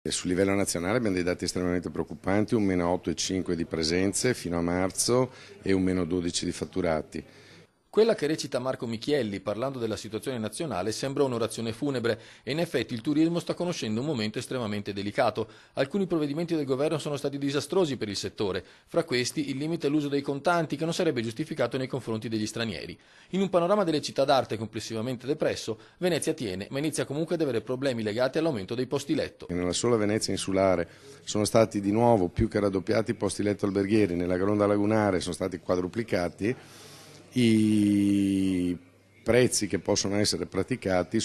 Sul livello nazionale abbiamo dei dati estremamente preoccupanti, un meno 8,5 di presenze fino a marzo e un meno 12 di fatturati. Quella che recita Marco Michielli parlando della situazione nazionale sembra un'orazione funebre e in effetti il turismo sta conoscendo un momento estremamente delicato. Alcuni provvedimenti del governo sono stati disastrosi per il settore, fra questi il limite all'uso dei contanti che non sarebbe giustificato nei confronti degli stranieri. In un panorama delle città d'arte complessivamente depresso, Venezia tiene, ma inizia comunque ad avere problemi legati all'aumento dei posti letto. Nella sola Venezia insulare sono stati di nuovo più che raddoppiati i posti letto alberghieri, nella Gronda lagunare sono stati quadruplicati. I prezzi che possono essere praticati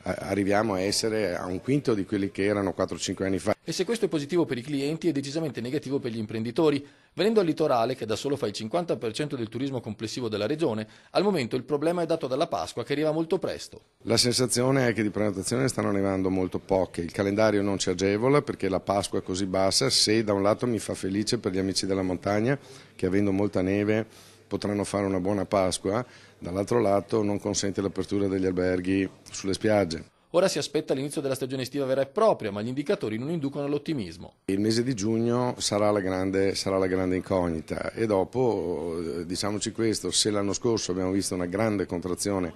arriviamo a essere a un quinto di quelli che erano 4-5 anni fa. E se questo è positivo per i clienti, è decisamente negativo per gli imprenditori. Venendo al litorale, che da solo fa il 50% del turismo complessivo della regione, al momento il problema è dato dalla Pasqua, che arriva molto presto. La sensazione è che di prenotazioni stanno arrivando molto poche, il calendario non ci agevola perché la Pasqua è così bassa, se da un lato mi fa felice per gli amici della montagna, che avendo molta neve potranno fare una buona Pasqua, dall'altro lato non consente l'apertura degli alberghi sulle spiagge. Ora si aspetta l'inizio della stagione estiva vera e propria, ma gli indicatori non inducono all'ottimismo. Il mese di giugno sarà la grande incognita e dopo, diciamoci questo, se l'anno scorso abbiamo visto una grande contrazione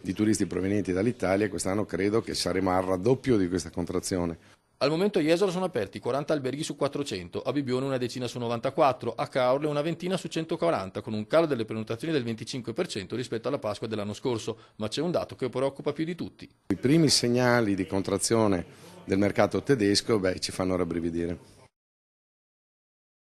di turisti provenienti dall'Italia, quest'anno credo che saremo al raddoppio di questa contrazione. Al momento a Jesolo sono aperti 40 alberghi su 400, a Bibione una decina su 94, a Caorle una ventina su 140, con un calo delle prenotazioni del 25% rispetto alla Pasqua dell'anno scorso, ma c'è un dato che preoccupa più di tutti. I primi segnali di contrazione del mercato tedesco ci fanno rabbrividire.